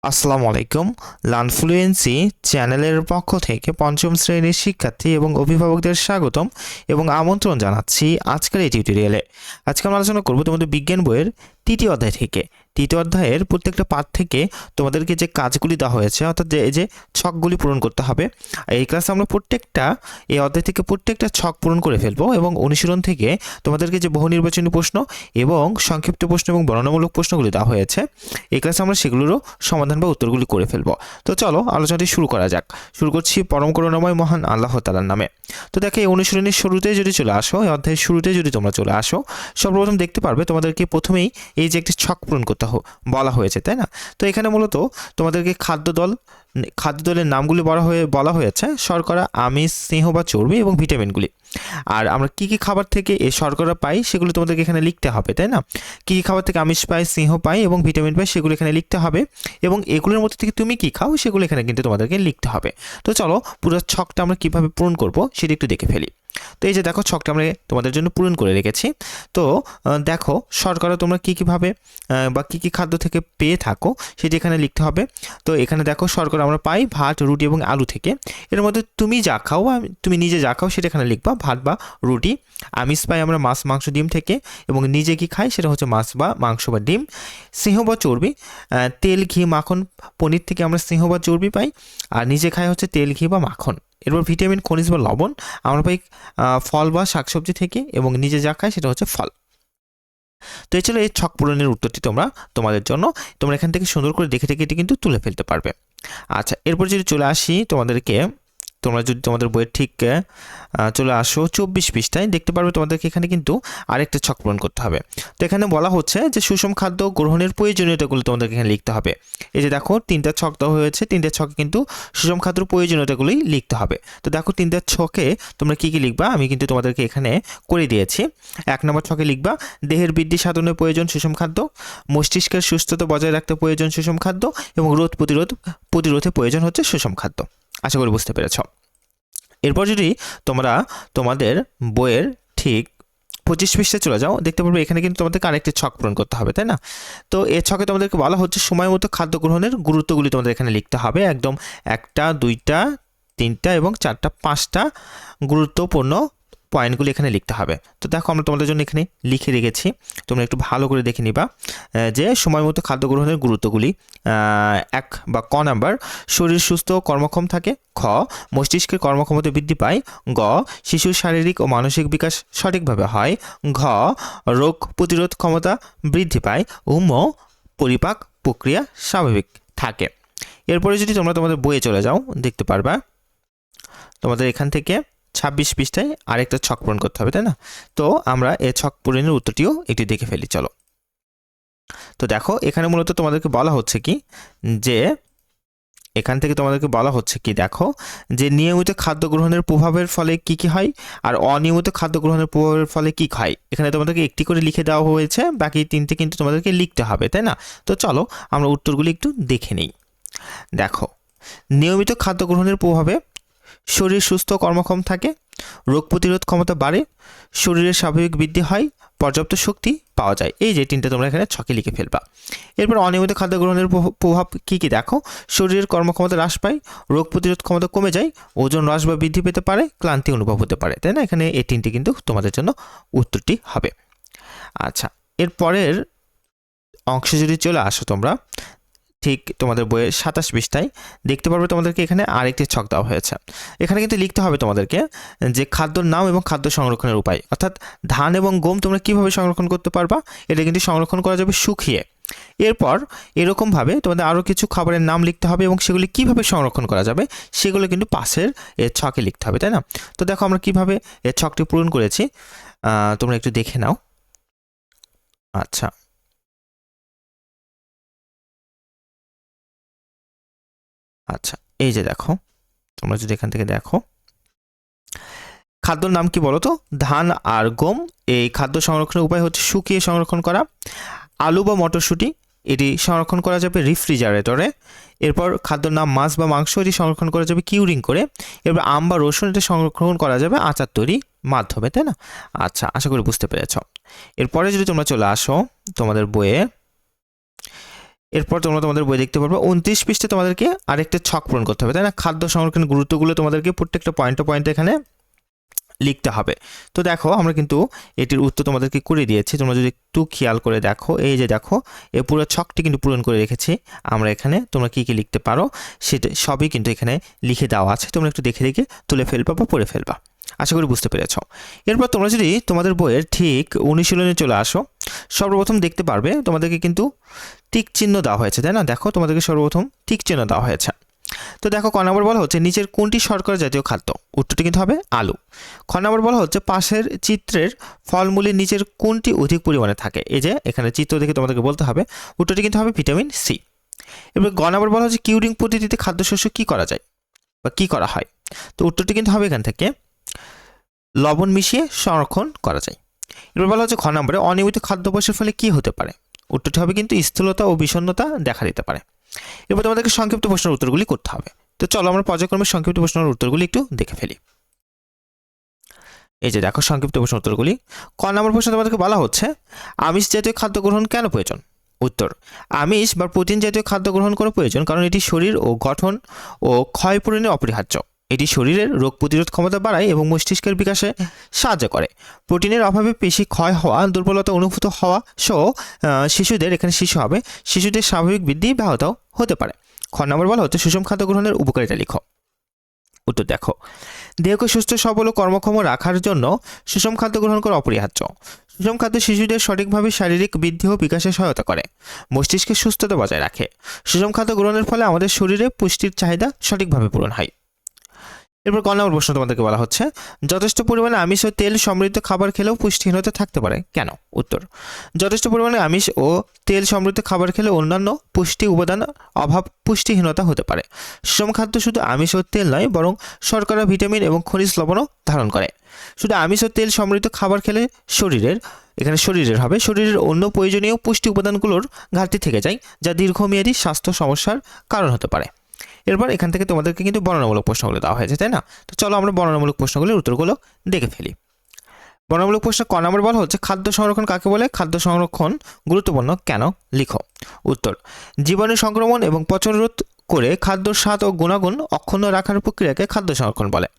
আসসালামু আলাইকুম। লার্নফ্লুয়েন্সি চ্যানেলের পক্ষ থেকে পঞ্চম শ্রেণীর শিক্ষার্থী এবং অভিভাবকদের স্বাগতম এবং আমন্ত্রণ জানাচ্ছি আজকের এই টিউটোরিয়ালে। আজকে আমরা আলোচনা করব তোমাদের বিজ্ঞান বইয়ের তৃতীয় অধ্যায় থেকে। তৃতীয় অধ্যায়ের প্রত্যেকটা পাঠ থেকে তোমাদেরকে যে কাজগুলি দেওয়া হয়েছে, অর্থাৎ এই যে ছকগুলি পূরণ করতে হবে। এই ক্লাসে আমরা এই অধ্যায় থেকে প্রত্যেকটা ছক পূরণ করে ফেলবো এবং অনুশীলন থেকে তোমাদেরকে যে বহু নির্বাচনী প্রশ্ন এবং সংক্ষিপ্ত প্রশ্ন এবং বর্ণনামূলক প্রশ্নগুলি দেওয়া হয়েছে, এই ক্লাসে আমরা সেগুলোরও সমাধান বা উত্তরগুলি করে ফেলবো। তো চলো আলোচনাটি শুরু করা যাক। শুরু করছি পরম করুণাময় মহান আল্লাহ তাআলার নামে। তো দেখো, এই অনুশীলনের শুরুতে যদি চলে আসো, এই অধ্যায়ের শুরুতে যদি তোমরা চলে আসো, সর্বপ্রথম দেখতে পারবে তোমাদেরকে প্রথমেই এই যে একটি ছক পূরণ করতে বলা হয়েছে, তাই না? তো এখানে মূলত তোমাদেরকে খাদ্যদলের নামগুলি বলা হয়েছে শর্করা, আমিষ, স্নেহ বা চর্বি এবং ভিটামিনগুলি। আর আমরা কি কি খাবার থেকে এই শর্করা পাই সেগুলো তোমাদেরকে এখানে লিখতে হবে, তাই না? কি কি খাবার থেকে আমিষ পাই, স্নেহ পাই এবং ভিটামিন পাই সেগুলো এখানে লিখতে হবে, এবং এগুলোর মধ্যে থেকে তুমি কি খাও সেগুলো এখানে কিন্তু তোমাদেরকে লিখতে হবে। তো চলো পুরো ছকটা আমরা কিভাবে পূরণ করব সেটা একটু দেখে ফেলি। তো এই যে দেখো, ছকটা আমরা তোমাদের জন্য পূরণ করে রেখেছি। তো দেখো, শর্করা তোমরা কীভাবে বা কী কী খাদ্য থেকে পেয়ে থাকো সেটি এখানে লিখতে হবে। তো এখানে দেখো, শর্করা আমরা পাই ভাত, রুটি এবং আলু থেকে। এর মধ্যে তুমি যা খাও বা তুমি নিজে যা খাও সেটা এখানে লিখবা, ভাত বা রুটি। আমিষ পাই আমরা মাছ, মাংস, ডিম থেকে, এবং নিজে কি খাই সেটা হচ্ছে মাছ বা মাংস বা ডিম। স্নেহ বা চর্বি, তেল, ঘি, মাখন, পনির থেকে আমরা স্নেহ বা চর্বি পাই, আর নিজে খাই হচ্ছে তেল, ঘি বা মাখন। এরপর ভিটামিন, খনিজ বা লবণ আমরা পাই ফল বা শাকসবজি থেকে, এবং নিজে যা খাই সেটা হচ্ছে ফল। তো এই ছিল এই ছক পূরণের উত্তরটি তোমাদের জন্য। তোমরা এখান থেকে সুন্দর করে দেখে এটি কিন্তু তুলে ফেলতে পারবে। আচ্ছা, এরপর যদি চলে আসি তোমরা যদি তোমাদের বইয়ের ঠিক চলে আসো 24 পৃষ্ঠায়, দেখতে পারবে তোমাদেরকে এখানে কিন্তু আরেকটা ছক পূরণ করতে হবে। তো এখানে বলা হচ্ছে যে সুষম খাদ্য গ্রহণের প্রয়োজনীয়তাগুলো তোমাদেরকে এখানে লিখতে হবে। এই যে দেখো, 3টা ছক দেওয়া হয়েছে, 3টা ছকে কিন্তু সুষম খাদ্যের প্রয়োজনীয়তাগুলি লিখতে হবে। তো দেখো, 3টা ছকে তোমরা কি কি লিখবা আমি কিন্তু তোমাদেরকে এখানে করে দিয়েছি। 1 নম্বর ছকে লিখবা দেহের বৃদ্ধি সাধনের প্রয়োজন সুষম খাদ্য, মস্তিষ্কের সুস্থতা বজায় রাখতে প্রয়োজন সুষম খাদ্য, এবং রোগ প্রতিরোধে প্রয়োজন হচ্ছে সুষম খাদ্য। আশা করি বুঝতে পেরেছ। এরপর যদি তোমরা তোমাদের বইয়ের ঠিক 25 পৃষ্ঠায় চলে যাও, দেখতে পারবে এখানে কিন্তু তোমাদেরকে আরেকটি ছক পূরণ করতে হবে, তাই না? তো এই ছকে তোমাদেরকে বলা হচ্ছে সময় মতো খাদ্য গ্রহণের গুরুত্বগুলি তোমাদের এখানে লিখতে হবে। একদম 1টা, 2টা, 3টা এবং 4টা, 5টা গুরুত্বপূর্ণ পয়েন্টগুলি এখানে লিখতে হবে। তো দেখো, আমরা তোমাদের জন্য এখানে লিখে রেখেছি, তোমরা একটু ভালো করে দেখে নিবা যে সময় মতো খাদ্য গ্রহণের গুরুত্বগুলি। 1 বা ক নাম্বার, শরীর সুস্থ ও কর্মক্ষম থাকে। খ, মস্তিষ্কের কর্মক্ষমতা বৃদ্ধি পায়। গ, শিশুর শারীরিক ও মানসিক বিকাশ সঠিকভাবে হয়। ঘ, রোগ প্রতিরোধ ক্ষমতা বৃদ্ধি পায়। ম, পরিপাক প্রক্রিয়া স্বাভাবিক থাকে। এরপরে যদি তোমরা তোমাদের বইয়ে চলে যাও, দেখতে পারবা তোমাদের এখান থেকে 26 পৃষ্ঠায় আরেকটা ছক পূরণ করতে হবে, তাই না? তো আমরা এই ছক পূরণের উত্তরটিও একটু দেখে ফেলি, চলো। তো দেখো, এখানে মূলত তোমাদেরকে বলা হচ্ছে কি যে দেখো যে নিয়মিত খাদ্য গ্রহণের প্রভাবের ফলে কি কি হয়, আর অনিয়মিত খাদ্য গ্রহণের প্রভাবের ফলে কি হয়। এখানে তোমাদেরকে একটি করে লিখে দেওয়া হয়েছে, বাকি 3টে কিন্তু তোমাদেরকে লিখতে হবে, তাই না? তো চলো আমরা উত্তরগুলি একটু দেখে নিই। দেখো, নিয়মিত খাদ্য গ্রহণের প্রভাবে শরীর সুস্থ কর্মক্ষম থাকে, রোগ প্রতিরোধ ক্ষমতা বাড়ে, শরীরের স্বাভাবিক বৃদ্ধি হয়, পর্যাপ্ত শক্তি পাওয়া যায়। এই যে 3টে তোমরা এখানে ছকে লিখে ফেলবা। এরপর অনিয়মিত খাদ্য গ্রহণের প্রভাব কি কি দেখো, শরীরের কর্মক্ষমতা হ্রাস পায়, রোগ প্রতিরোধ ক্ষমতা কমে যায়, ওজন হ্রাস বা বৃদ্ধি পেতে পারে, ক্লান্তি অনুভব হতে পারে, তাই না? এখানে এই 3টে কিন্তু তোমাদের জন্য উত্তরটি হবে। আচ্ছা, এরপরের অংশে যদি চলে আসো তোমরা, ঠিক তোমাদের বইয়ের 27 পৃষ্ঠায় দেখতে পারবে তোমাদেরকে এখানে আরেকটি ছক দেওয়া হয়েছে। এখানে কিন্তু লিখতে হবে তোমাদেরকে যে খাদ্যর নাম এবং খাদ্য সংরক্ষণের উপায়, অর্থাৎ ধান এবং গম তোমরা কিভাবে সংরক্ষণ করতে পারবা। এটা কিন্তু সংরক্ষণ করা যাবে শুকিয়ে। এরপর এরকমভাবে তোমাদের আরও কিছু খাবারের নাম লিখতে হবে এবং সেগুলি কিভাবে সংরক্ষণ করা যাবে সেগুলো কিন্তু পাশের এর ছকে লিখতে হবে, তাই না? তো দেখো, আমরা কিভাবে এর ছকটি পূরণ করেছি তোমরা একটু দেখে নাও। আচ্ছা, এই যে দেখো, তোমরা যদি এখান থেকে দেখো, খাদ্যর নাম কি বলো তো? ধান আর গম। এই খাদ্য সংরক্ষণের উপায় হচ্ছে শুকিয়ে সংরক্ষণ করা। আলু বা মটরশুঁটি, এটি সংরক্ষণ করা যাবে রেফ্রিজারেটরে। এরপর খাদ্যর নাম মাছ বা মাংস, এটি সংরক্ষণ করা যাবে কিউরিং করে। এরপর আম বা রসুন, এটা সংরক্ষণ করা যাবে আচার তৈরির মাধ্যমে, তাই না? আচ্ছা, আশা করি বুঝতে পেরেছ। এরপরে যদি তোমরা চলে আসো তোমাদের বইয়ে এরপর তোমরা তোমাদের বই দেখতে পারবে 29 পৃষ্ঠে তোমাদেরকে আরেকটা ছক পূরণ করতে হবে, তাই না? খাদ্য সংরক্ষণের গুরুত্বগুলো তোমাদেরকে প্রত্যেকটা পয়েন্টে এখানে লিখতে হবে। তো দেখো আমরা কিন্তু এটির উত্তর তোমাদেরকে করে দিয়েছি, তোমরা যদি একটু খেয়াল করে দেখো, এই যে দেখো এই পুরো ছকটি কিন্তু পূরণ করে রেখেছি আমরা এখানে। তোমরা কি কি লিখতে পারো সেটা সবই কিন্তু এখানে লিখে দেওয়া আছে, তোমরা একটু দেখে দেখে তুলে ফেলবা বা পড়ে ফেলবা। আশা করি বুঝতে পেরেছ। এরপর তোমরা যদি তোমাদের বইয়ের ঠিক অনুশীলনে চলে আসো, সর্বপ্রথম দেখতে পারবে তোমাদেরকে কিন্তু টিক চিহ্ন দেওয়া হয়েছে, তাই না? দেখো তোমাদেরকে সর্বপ্রথম টিক চিহ্ন দেওয়া হয়েছে। তো দেখো ক নম্বর বলা হচ্ছে নিচের কোনটি শর্করা জাতীয় খাদ্য? উত্তরটি কিন্তু হবে আলু। খ নম্বর বলা হচ্ছে পাশের চিত্রের ফলমূলের নিচের কোনটি অধিক পরিমাণে থাকে? এই যে এখানে চিত্র দেখে তোমাদেরকে বলতে হবে, উত্তরটি কিন্তু হবে ভিটামিন সি। এবার গ নম্বর বলা হচ্ছে কিউরিং পদ্ধতিতে খাদ্যশস্য কি করা যায় বা কি করা হয়? তো উত্তরটি কিন্তু হবে এখান থেকে লবণ মিশিয়ে সংরক্ষণ করা যায়। এবার বলা হচ্ছে খ নম্বরে অনিয়মিত খাদ্যাভ্যাসের ফলে কি হতে পারে? উত্তরটি হবে কিন্তু স্থূলতা ও বিষণ্ণতা দেখা দিতে পারে। এবার তোমাদেরকে সংক্ষিপ্ত প্রশ্নের উত্তরগুলি করতে হবে। তো চলো আমরা পর্যায়ক্রমে সংক্ষিপ্ত প্রশ্নের উত্তরগুলি একটু দেখে ফেলি। এই যে দেখো সংক্ষিপ্ত প্রশ্নের উত্তরগুলি। ক নম্বর প্রশ্ন তোমাদেরকে বলা হচ্ছে আমিষ জাতীয় খাদ্য গ্রহণ কেন প্রয়োজন? উত্তর আমিষ বা প্রোটিন জাতীয় খাদ্য গ্রহণ করা প্রয়োজন কারণ এটি শরীর ও গঠন ও ক্ষয়পূরণে অপরিহার্য। এটি শরীরের রোগ প্রতিরোধ ক্ষমতা বাড়ায় এবং মস্তিষ্কের বিকাশে সাহায্য করে। প্রোটিনের অভাবে পেশি ক্ষয় হওয়া, দুর্বলতা অনুভূত হওয়া সহ শিশুদের, এখানে শিশু হবে, শিশুদের স্বাভাবিক বৃদ্ধি ব্যাহত হতে পারে। খ নম্বর বলা হচ্ছে সুষম খাদ্য গ্রহণের উপকারিতা লিখো। উত্তর দেখো দেহকে সুস্থ সবল ও কর্মক্ষম রাখার জন্য সুষম খাদ্য গ্রহণ করা অপরিহার্য। সুষম খাদ্য শিশুদের সঠিকভাবে শারীরিক বৃদ্ধি ও বিকাশে সহায়তা করে, মস্তিষ্কের সুস্থতা বজায় রাখে। সুষম খাদ্য গ্রহণের ফলে আমাদের শরীরে পুষ্টির চাহিদা সঠিকভাবে পূরণ হয়। এরপর ক নম্বর প্রশ্ন তোমাদেরকে বলা হচ্ছে যথেষ্ট পরিমাণে আমিষ ও তেল সমৃদ্ধ খাবার খেলেও পুষ্টিহীনতা থাকতে পারে কেন? উত্তর যথেষ্ট পরিমাণে আমিষ ও তেল সমৃদ্ধ খাবার খেলে অন্যান্য পুষ্টি উপাদান অভাব পুষ্টিহীনতা হতে পারে। সুষম খাদ্য শুধু আমিষ ও তেল নয় বরং শর্করা, ভিটামিন এবং খনিজ লবণও ধারণ করে। শুধু আমিষ ও তেল সমৃদ্ধ খাবার খেলে শরীরের হবে শরীরের অন্য প্রয়োজনীয় পুষ্টি উপাদানগুলোর ঘাটতি থেকে যায়, যা দীর্ঘমেয়াদী স্বাস্থ্য সমস্যার কারণ হতে পারে। এরপর এখান থেকে তোমাদেরকে কিন্তু বর্ণনামূলক প্রশ্নগুলো দেওয়া হয়েছে, তাই না? তো চলো আমরা বর্ণনামূলক প্রশ্নগুলির উত্তরগুলো দেখে ফেলি। বর্ণনামূলক প্রশ্ন ক নম্বর বলা হচ্ছে খাদ্য সংরক্ষণ কাকে বলে? খাদ্য সংরক্ষণ গুরুত্বপূর্ণ কেন লিখো। উত্তর জীবাণু সংক্রমণ এবং পচন রোধ করে খাদ্যর স্বাদ ও গুণাগুণ অক্ষুণ্ণ রাখার প্রক্রিয়াকে খাদ্য সংরক্ষণ বলে।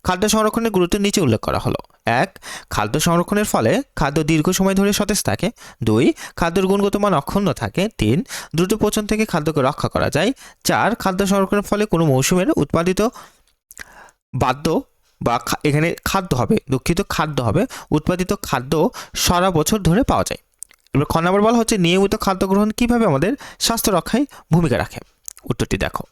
খাদ্য সংরক্ষণের গুরুত্ব নিচে উল্লেখ করা হলো। 1. খাদ্য সংরক্ষণের ফলে খাদ্য দীর্ঘ সময় ধরে সতেজ থাকে। 2. খাদ্যের গুণগত মান অক্ষুণ্ণ থাকে। 3. দ্রুত পচন থেকে খাদ্যকে রক্ষা করা যায়। 4. খাদ্য সংরক্ষণের ফলে কোনো মৌসুমের উৎপাদিত বাদ্য বা এখানে খাদ্য হবে উৎপাদিত খাদ্য সারা বছর ধরে পাওয়া যায়। এবার খ নম্বর বলা হচ্ছে নিয়মিত খাদ্য গ্রহণ কীভাবে আমাদের স্বাস্থ্য রক্ষায় ভূমিকা রাখে। উত্তরটি দেখো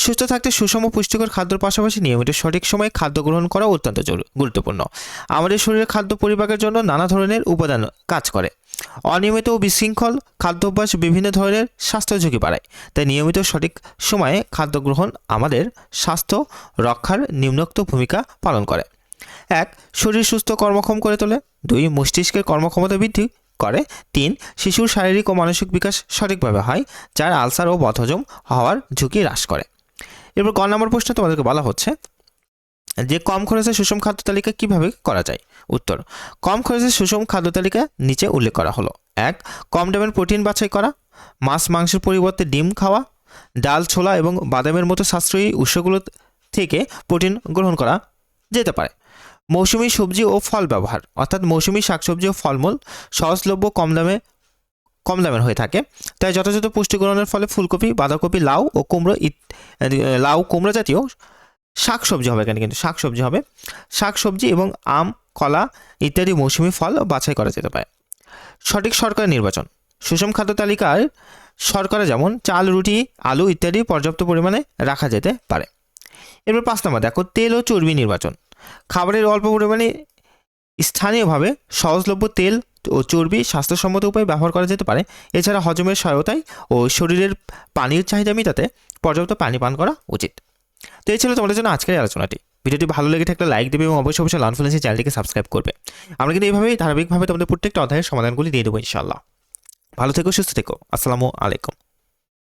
সুস্থ থাকতে সুষম পুষ্টিকর খাদ্যের পাশাপাশি নিয়মিত সঠিক সময়ে খাদ্য গ্রহণ করা অত্যন্ত গুরুত্বপূর্ণ। আমাদের শরীরে খাদ্য পরিপাকের জন্য নানা ধরনের উপাদান কাজ করে। অনিয়মিত ও বিশৃঙ্খল খাদ্যাভ্যাস বিভিন্ন ধরনের স্বাস্থ্য ঝুঁকি বাড়ায়, তাই নিয়মিত সঠিক সময়ে খাদ্য গ্রহণ আমাদের স্বাস্থ্য রক্ষার নিম্নোক্ত ভূমিকা পালন করে। 1. শরীর সুস্থ কর্মক্ষম করে তোলে। 2. মস্তিষ্কের কর্মক্ষমতা বৃদ্ধি করে। 3. শিশুর শারীরিক ও মানসিক বিকাশ সঠিকভাবে হয়। 4. আলসার ও বদহজম হওয়ার ঝুঁকি হ্রাস করে। এরপর ক নম্বর প্রশ্ন তোমাদেরকে বলা হচ্ছে যে কম খরচে সুষম খাদ্য তালিকা কিভাবে করা যায়। উত্তর কম খরচে সুষম খাদ্য তালিকা নিচে উল্লেখ করা হলো। 1. কম দামের প্রোটিন বাছাই করা, মাছ মাংসের পরিবর্তে ডিম খাওয়া, ডাল, ছোলা এবং বাদামের মতো সাশ্রয়ী উৎসগুলো থেকে প্রোটিন গ্রহণ করা যেতে পারে। মৌসুমী সবজি ও ফল ব্যবহার, অর্থাৎ মৌসুমী শাকসবজি ও ফলমূল সহজলভ্য কম দামের হয়ে থাকে, তাই যথাযথ পুষ্টি গ্রহণের ফলে ফুলকপি, বাঁধাকপি, লাউ ও কুমড়ো জাতীয় শাকসবজি হবে, এখানে কিন্তু শাকসবজি হবে, শাকসবজি এবং আম, কলা ইত্যাদি মৌসুমী ফল বাছাই করা যেতে পারে। সঠিক শর্করা নির্বাচন, সুষম খাদ্য তালিকায় শর্করা যেমন চাল, রুটি, আলু ইত্যাদি পর্যাপ্ত পরিমাণে রাখা যেতে পারে। এরপর 5 নম্বর দেখো তেল ও চর্বি নির্বাচন। খাবারের অল্প পরিমাণে স্থানীয়ভাবে সহজলভ্য তেল ও চর্বি স্বাস্থ্যসম্মত উপায়ে ব্যবহার করা যেতে পারে। এছাড়া হজমের সহায়তায় ও শরীরের পানির চাহিদা মেটাতে পর্যাপ্ত পানি পান করা উচিত। তো এই ছিল তোমাদের জন্য আজকের আলোচনাটি। ভিডিওটি ভালো লেগে থাকলে লাইক দেবে এবং অবশ্যই লার্নফ্লুয়েন্সি চ্যানেলটিকে সাবস্ক্রাইব করবে। আমরা কিন্তু এইভাবেই ধারাবাহিকভাবে তোমাদের প্রত্যেকটা অধ্যায়ের সমাধানগুলি দিয়ে দেবো ইনশাআল্লাহ। ভালো থেকো, সুস্থ থেকো। আসসালামু আলাইকুম।